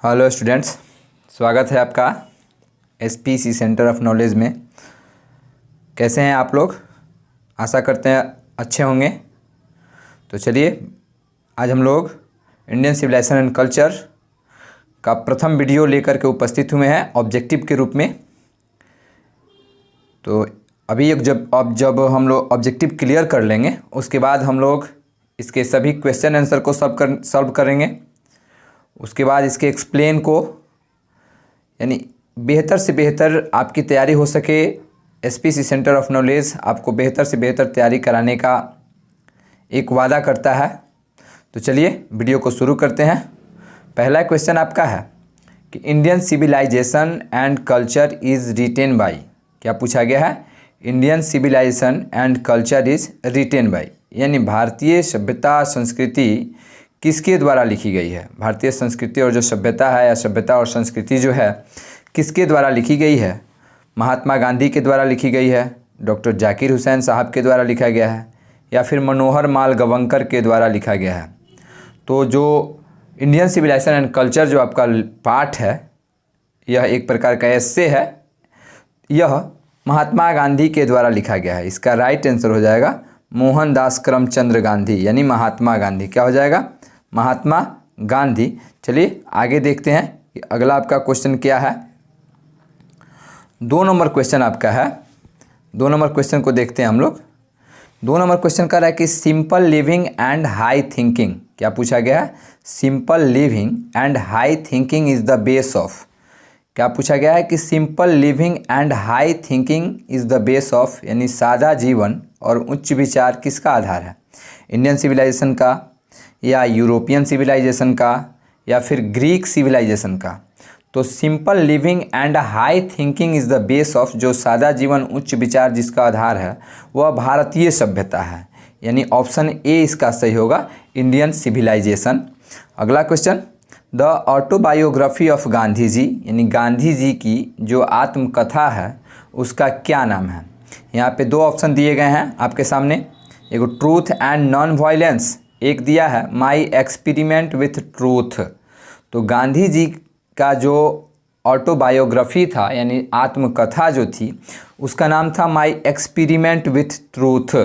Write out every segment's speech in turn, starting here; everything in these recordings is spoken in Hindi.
हेलो स्टूडेंट्स, स्वागत है आपका एसपीसी सेंटर ऑफ नॉलेज में। कैसे हैं आप लोग? आशा करते हैं अच्छे होंगे। तो चलिए, आज हम लोग इंडियन सिविलाइजेशन एंड कल्चर का प्रथम वीडियो लेकर के उपस्थित हुए हैं ऑब्जेक्टिव के रूप में। तो अभी जब हम लोग ऑब्जेक्टिव क्लियर कर लेंगे, उसके बाद हम लोग इसके सभी क्वेश्चन आंसर को सॉल्व करेंगे। उसके बाद इसके एक्सप्लेन को, यानी बेहतर से बेहतर आपकी तैयारी हो सके, एसपीसी सेंटर ऑफ नॉलेज आपको बेहतर से बेहतर तैयारी कराने का एक वादा करता है। तो चलिए वीडियो को शुरू करते हैं। पहला क्वेश्चन आपका है कि Indian civilisation and culture is written by. क्या पूछा गया है? Indian civilisation and culture is written by, यानी भारतीय सभ्यता संस्कृति किसके द्वारा लिखी गई है। भारतीय संस्कृति और जो सभ्यता है, या सभ्यता और संस्कृति जो है, किसके द्वारा लिखी गई है? महात्मा गांधी के द्वारा लिखी गई है, डॉक्टर जाकिर हुसैन साहब के द्वारा लिखा गया है, या फिर मनोहर माल गवंकर के द्वारा लिखा गया है। तो जो इंडियन सिविलाइजेशन एंड कल्चर जो आपका पाठ है, यह एक प्रकार का एस्से है। यह महात्मा गांधी के द्वारा लिखा गया है। इसका राइट आंसर हो जाएगा मोहनदास करमचंद गांधी, यानी महात्मा गांधी। क्या हो जाएगा? महात्मा गांधी। चलिए आगे देखते हैं कि अगला आपका क्वेश्चन क्या है। 2 नंबर क्वेश्चन आपका है। 2 नंबर क्वेश्चन को देखते हैं हम लोग। 2 नंबर क्वेश्चन का रहा है कि simple living and high thinking. क्या पूछा गया है? Simple living and high thinking is the base of. क्या पूछा गया है कि simple living and high thinking is the base of, यानी सादा जीवन और उच्च विचार किसका आधार है? इंडियन सिविलाइजेशन का, या यूरोपियन सिविलाइजेशन का, या फिर ग्रीक सिविलाइजेशन का? तो simple living and high thinking is the base of, जो सादा जीवन उच्च विचार जिसका आधार है, वह भारतीय सभ्यता है। यानी ऑप्शन ए इसका सही होगा, इंडियन सिविलाइजेशन। अगला question, the autobiography of Gandhi ji, यानी गांधी जी की जो आत्मकथा है उसका क्या नाम है? यहाँ पे 2 ऑप्शन दिए गए हैं आपके सामने। एगो ट्रूथ एंड नॉन वायलेंस, एक दिया है माई एक्सपेरिमेंट विथ ट्रूथ। तो गांधी जी का जो ऑटोबायोग्राफी था, यानी आत्मकथा जो थी, उसका नाम था माई एक्सपेरिमेंट विथ ट्रूथ।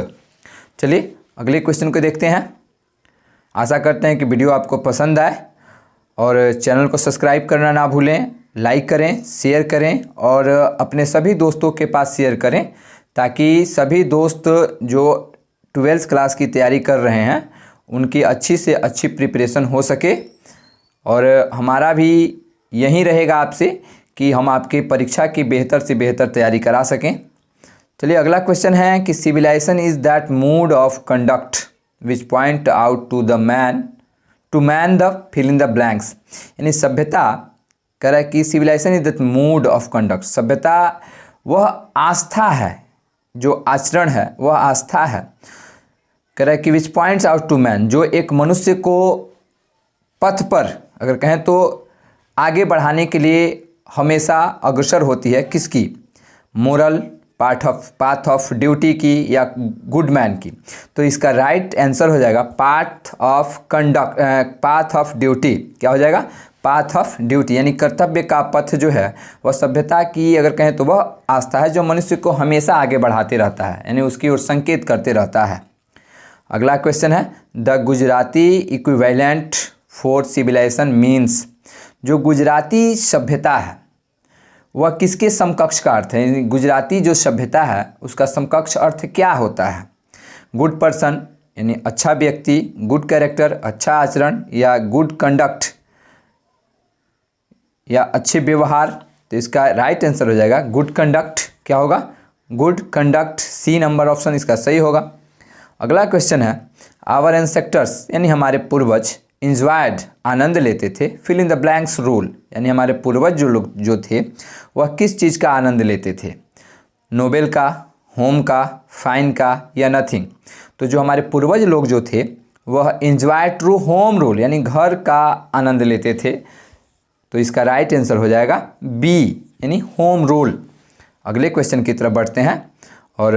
चलिए अगले क्वेश्चन को देखते हैं। आशा करते हैं कि वीडियो आपको पसंद आए, और चैनल को सब्सक्राइब करना ना भूलें, लाइक करें, शेयर करें, और अपने सभी दोस्तों के पास शेयर करें, ताकि सभी दोस्त जो 12th क्लास की तैयारी कर रहे हैं उनकी अच्छी से अच्छी प्रिपरेशन हो सके। और हमारा भी यही रहेगा आपसे कि हम आपके परीक्षा की बेहतर से बेहतर तैयारी करा सकें। चलिए अगला क्वेश्चन है कि civilisation is that mood of conduct which point out to man the fill in the blanks. यानी सभ्यता कह रहा है कि civilisation is that mood of conduct. सभ्यता वह आस्था है, जो आचरण है वह आस्था है। कह रहा है कि विच पॉइंट्स आउट टू मैन, जो एक मनुष्य को पथ पर, अगर कहें तो आगे बढ़ाने के लिए हमेशा अग्रसर होती है। किसकी? मोरल पाथ ऑफ ड्यूटी की, या गुड मैन की? तो इसका राइट आंसर हो जाएगा पाथ ऑफ ड्यूटी। क्या हो जाएगा? पाथ ऑफ ड्यूटी, यानी कर्तव्य का पथ जो है वह सभ्यता की, अगर कहें तो वह आस्था है जो मनुष्य को हमेशा आगे बढ़ाते रहता है, यानी उसकी ओर संकेत करते रहता है। अगला क्वेश्चन है the Gujarati equivalent for civilisation means. जो गुजराती सभ्यता है वह किसके समकक्ष का अर्थ है? गुजराती जो सभ्यता है उसका समकक्ष अर्थ क्या होता है? गुड पर्सन, यानी अच्छा व्यक्ति, गुड कैरेक्टर, अच्छा आचरण, या गुड कंडक्ट, या अच्छे व्यवहार? तो इसका राइट आंसर हो जाएगा गुड कंडक्ट। क्या होगा? Good conduct. C number option इसका सही होगा। अगला क्वेश्चन है आवर एंसेस्टर्स, यानी हमारे पूर्वज, इंजॉयड आनंद लेते थे, fill in the blanks rule, यानी हमारे पूर्वज जो थे वह किस चीज़ का आनंद लेते थे? नोबेल का, होम का, फाइन का, या नथिंग? तो जो हमारे पूर्वज लोग जो थे वह इंजॉय ट्रू होम रूल, यानी घर का आनंद लेते थे। तो इसका राइट आंसर हो जाएगा बी, यानी होम रूल। अगले क्वेश्चन की तरफ बढ़ते हैं, और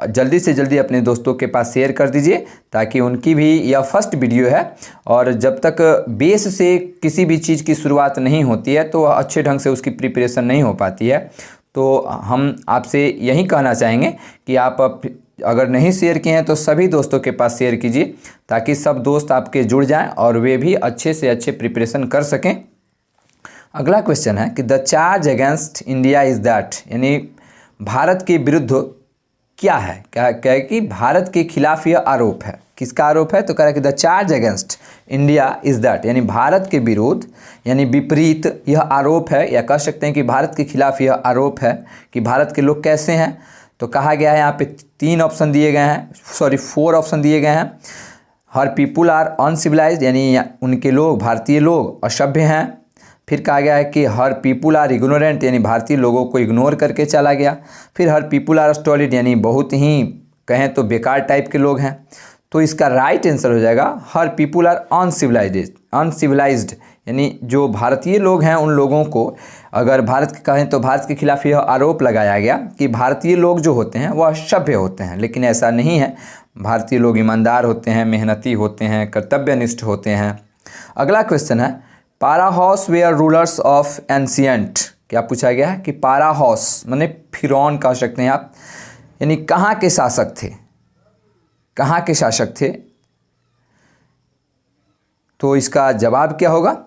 जल्दी से जल्दी अपने दोस्तों के पास शेयर कर दीजिए ताकि उनकी भी यह फर्स्ट वीडियो है और जब तक बेस से किसी भी चीज़ की शुरुआत नहीं होती है तो अच्छे ढंग से उसकी प्रिपरेशन नहीं हो पाती है। तो हम आपसे यही कहना चाहेंगे कि आप अगर नहीं शेयर किए हैं तो सभी दोस्तों के पास शेयर कीजिए ताकि सब दोस्त आपके जुड़ जाएं और वे भी अच्छे से अच्छे प्रिपरेशन कर सकें। अगला क्वेश्चन है कि the charge against India is that, यानी भारत के विरुद्ध क्या है, क्या है कि भारत के खिलाफ यह आरोप है। किसका आरोप है? तो कह रहा है कि the charge against India is that, यानी भारत के विरुद्ध यानी विपरीत यह आरोप है, या कह सकते हैं कि भारत के खिलाफ यह आरोप है कि भारत के लोग कैसे हैं। तो कहा गया है यहाँ पे 3 ऑप्शन दिए गए हैं, 4 ऑप्शन दिए गए हैं। हर पीपुल आर अनसिविलाइज्ड, यानी उनके लोग, भारतीय लोग असभ्य हैं। फिर कहा गया है कि हर पीपुल आर इग्नोरेंट, यानी भारतीय लोगों को इग्नोर करके चला गया। फिर हर पीपुल आर स्टॉलिड, यानी बहुत ही कहें तो बेकार टाइप के लोग हैं। तो इसका राइट आंसर हो जाएगा हर पीपुल आर अनसिविलाइज्ड, यानी जो भारतीय लोग हैं उन लोगों को अगर भारत के कहें तो भारत के खिलाफ यह आरोप लगाया गया कि भारतीय लोग जो होते हैं वह सभ्य होते हैं, लेकिन ऐसा नहीं है। भारतीय लोग ईमानदार होते हैं, मेहनती होते हैं, कर्तव्यनिष्ठ होते हैं। अगला क्वेश्चन है पाराहॉस वेयर रूलर्स ऑफ एंशियंट। क्या पूछा गया है कि पाराहॉस माने फिरौन कह सकते हैं आप, यानी कहाँ के शासक थे, कहाँ के शासक थे। तो इसका जवाब क्या होगा,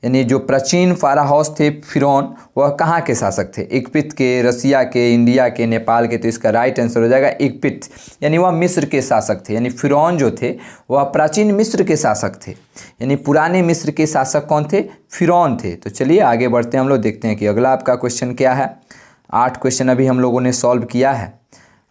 यानी जो प्राचीन फाराहॉस थे फिरौन वह कहाँ के शासक थे? इजिप्ट के, रसिया के, इंडिया के, नेपाल के। तो इसका राइट आंसर हो जाएगा इजिप्ट, यानी वह मिस्र के शासक थे। यानी फिरौन जो थे वह प्राचीन मिस्र के शासक थे, यानी पुराने मिस्र के शासक कौन थे? फिरौन थे। तो चलिए आगे बढ़ते हैं हम लोग, देखते हैं कि अगला आपका क्वेश्चन क्या है। 8 क्वेश्चन अभी हम लोगों ने सॉल्व किया है,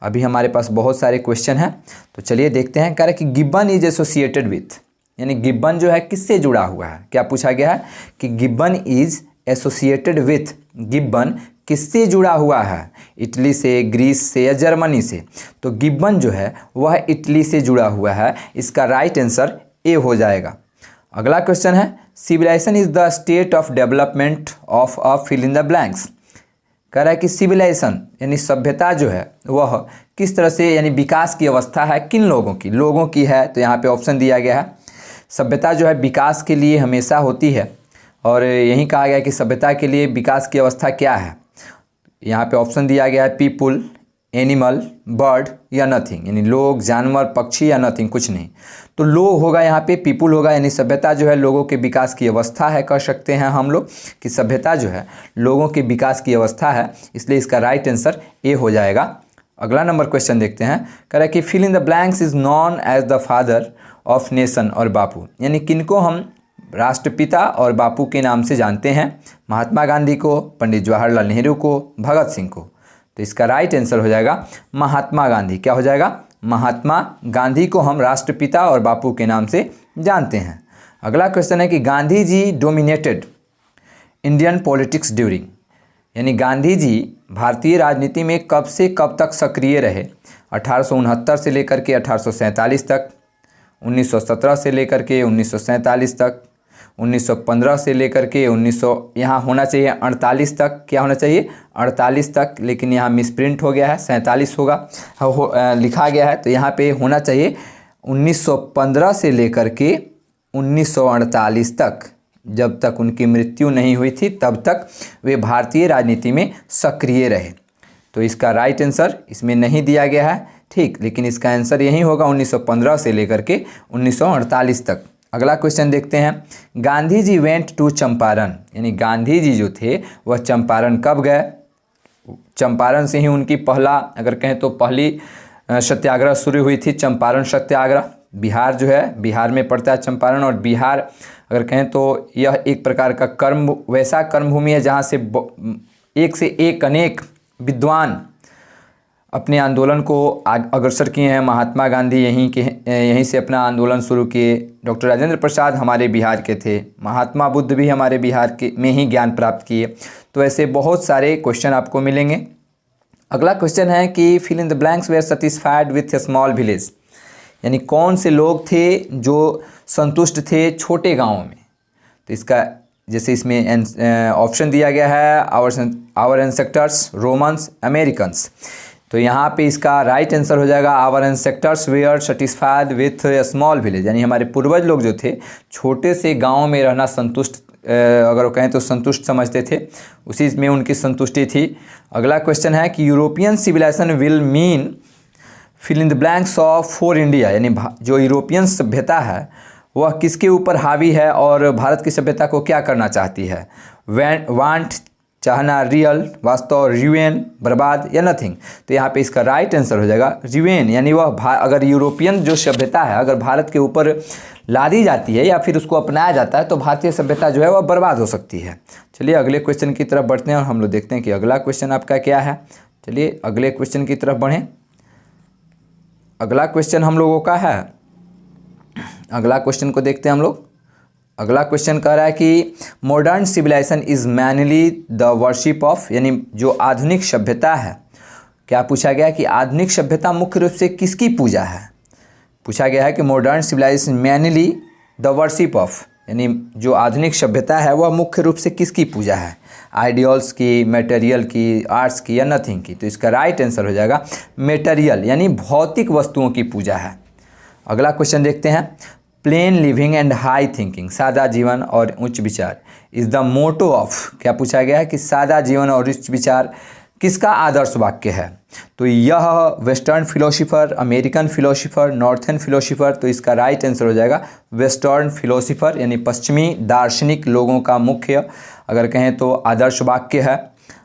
अभी हमारे पास बहुत सारे क्वेश्चन हैं। तो चलिए देखते हैं। कह रहे कि गिब्बन इज एसोसिएटेड विथ, यानी गिब्बन जो है किससे जुड़ा हुआ है? क्या पूछा गया है कि Gibbon is associated with, Gibbon किससे जुड़ा हुआ है? इटली से, ग्रीस से या जर्मनी से? तो गिब्बन जो है वह इटली से जुड़ा हुआ है। इसका राइट आंसर ए हो जाएगा। अगला क्वेश्चन है civilisation is the state of development of a fill in the blanks. कह रहा है कि सिविलाइजेशन यानी सभ्यता जो है वह किस तरह से, यानी विकास की अवस्था है किन लोगों की है। तो यहाँ पे ऑप्शन दिया गया है सभ्यता जो है विकास के लिए हमेशा होती है, और यही कहा गया कि सभ्यता के लिए विकास की अवस्था क्या है। यहाँ पे ऑप्शन दिया गया है पीपुल, एनिमल, बर्ड या नथिंग, यानी लोग, जानवर, पक्षी या नथिंग, कुछ नहीं। तो लोग होगा यहाँ पे, पीपुल होगा, यानी सभ्यता जो है लोगों के विकास की अवस्था है। कह सकते हैं हम लोग कि सभ्यता जो है लोगों के विकास की अवस्था है, इसलिए इसका राइट आंसर ए हो जाएगा। अगला नंबर क्वेश्चन देखते हैं। कह रहा है कि fill in the blanks is known as the father of nation और बापू, यानी किनको हम राष्ट्रपिता और बापू के नाम से जानते हैं? महात्मा गांधी को, पंडित जवाहरलाल नेहरू को, भगत सिंह को। तो इसका राइट आंसर हो जाएगा महात्मा गांधी। क्या हो जाएगा? महात्मा गांधी को हम राष्ट्रपिता और बापू के नाम से जानते हैं। अगला क्वेश्चन है कि Gandhi ji dominated Indian politics during, यानी गांधी जी भारतीय राजनीति में कब से कब तक सक्रिय रहे? 1869 से लेकर के 1847 तक, 1917 से लेकर के 1947 तक, 1915 से लेकर के 1900 यहाँ होना चाहिए 48 तक। क्या होना चाहिए? 48 तक, लेकिन यहाँ मिसप्रिंट हो गया है, 47 होगा लिखा गया है। तो यहाँ पे होना चाहिए 1915 से लेकर के 1948 तक, जब तक उनकी मृत्यु नहीं हुई थी तब तक वे भारतीय राजनीति में सक्रिय रहे। तो इसका राइट आंसर इसमें नहीं दिया गया है, ठीक, लेकिन इसका आंसर यही होगा 1915 से लेकर के 1948 तक। अगला क्वेश्चन देखते हैं। गांधी जी वेंट टू चंपारण, यानी गांधी जी जो थे वह चंपारण कब गए? चंपारण से ही उनकी अगर कहें तो पहली सत्याग्रह शुरू हुई थी, चंपारण सत्याग्रह। बिहार जो है, बिहार में पड़ता है चंपारण, और बिहार अगर कहें तो यह एक प्रकार का वैसा कर्मभूमि है जहाँ से एक से एक अनेक विद्वान अपने आंदोलन को अग्रसर किए हैं। महात्मा गांधी यहीं से अपना आंदोलन शुरू किए। डॉक्टर राजेंद्र प्रसाद हमारे बिहार के थे। महात्मा बुद्ध भी हमारे बिहार के में ही ज्ञान प्राप्त किए। तो ऐसे बहुत सारे क्वेश्चन आपको मिलेंगे। अगला क्वेश्चन है कि fill in the blanks were satisfied with a small village, यानी कौन से लोग थे जो संतुष्ट थे छोटे गाँव में। तो इसका जैसे इसमें ऑप्शन दिया गया है आवर एंसेस्टर्स, रोमन्स, अमेरिकन्स। तो यहाँ पे इसका राइट आंसर हो जाएगा our ancestors were satisfied with a small village, यानी हमारे पूर्वज लोग जो थे छोटे से गांव में रहना संतुष्ट, अगर वो कहें तो संतुष्ट समझते थे, उसी में उनकी संतुष्टि थी। अगला क्वेश्चन है कि European civilisation will mean fill in the blanks of for India, यानी जो यूरोपियन सभ्यता है वह किसके ऊपर हावी है और भारत की सभ्यता को क्या करना चाहती है। वांट चाहना, रियल, वास्तव, रिवेन, बर्बाद या नथिंग। तो यहाँ पे इसका राइट आंसर हो जाएगा रिवेन, यानी वह अगर यूरोपियन जो सभ्यता है अगर भारत के ऊपर लादी जाती है या फिर उसको अपनाया जाता है तो भारतीय सभ्यता जो है वह बर्बाद हो सकती है। चलिए अगले क्वेश्चन की तरफ बढ़ते हैं और हम लोग देखते हैं कि अगला क्वेश्चन आपका क्या है। चलिए अगले क्वेश्चन की तरफ बढ़ें। अगला क्वेश्चन हम लोगों का है, अगला क्वेश्चन को देखते हैं हम लोग। अगला क्वेश्चन कह रहा है कि modern civilisation is mainly the worship of, यानी जो आधुनिक सभ्यता है, क्या पूछा गया कि आधुनिक सभ्यता मुख्य रूप से किसकी पूजा है। पूछा गया है कि modern civilisation mainly the worship of, यानी जो आधुनिक सभ्यता है वह मुख्य रूप से किसकी पूजा है, आइडियल्स की, मटेरियल की, आर्ट्स की या नथिंग की। तो इसका राइट आंसर हो जाएगा मटेरियल, यानी भौतिक वस्तुओं की पूजा है। अगला क्वेश्चन देखते हैं। Plane living and high thinking, सादा जीवन और उच्च विचार इज़ द मोटो ऑफ, क्या पूछा गया है कि सादा जीवन और उच्च विचार किसका आदर्श वाक्य है। तो यह western philosopher, American philosopher, northern philosopher. तो इसका राइट आंसर हो जाएगा वेस्टर्न फिलोसोफर, यानी पश्चिमी दार्शनिक लोगों का मुख्य अगर कहें तो आदर्श वाक्य है।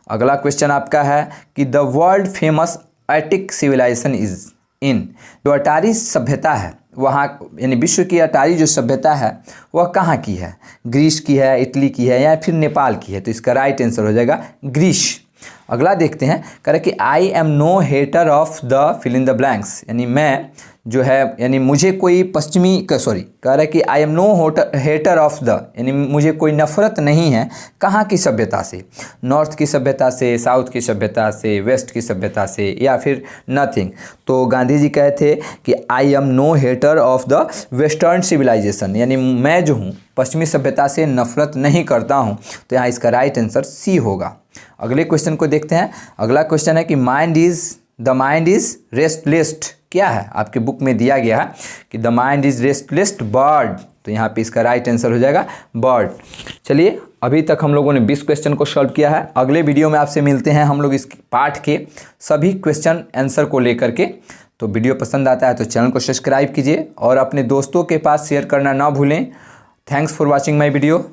अगला क्वेश्चन आपका है कि the world famous Attic civilisation is in, जो अटारी सभ्यता है वहाँ, यानी विश्व की अटारी जो सभ्यता है वह कहाँ की है, ग्रीस की है, इटली की है या फिर नेपाल की है। तो इसका राइट आंसर हो जाएगा ग्रीस। अगला देखते हैं, कह रहे कि I am no hater of the fill in the blanks, यानी मैं जो है, यानी मुझे कोई पश्चिमी कह रहा है कि I am no hater of the, यानी मुझे कोई नफरत नहीं है कहाँ की सभ्यता से, नॉर्थ की सभ्यता से, साउथ की सभ्यता से, वेस्ट की सभ्यता से या फिर नथिंग। तो गांधी जी कहे थे कि I am no hater of the western civilisation, यानी मैं जो हूँ पश्चिमी सभ्यता से नफरत नहीं करता हूँ। तो यहाँ इसका राइट आंसर सी होगा। अगले क्वेश्चन को देखते हैं। अगला क्वेश्चन है कि द माइंड इज रेस्टलेस, क्या है आपके बुक में दिया गया है कि the mind is restless bird. तो यहाँ पे इसका राइट आंसर हो जाएगा बर्ड। चलिए अभी तक हम लोगों ने 20 क्वेश्चन को सॉल्व किया है। अगले वीडियो में आपसे मिलते हैं हम लोग इस पाठ के सभी क्वेश्चन आंसर को लेकर के। तो वीडियो पसंद आता है तो चैनल को सब्सक्राइब कीजिए और अपने दोस्तों के पास शेयर करना ना भूलें। Thanks for watching my video.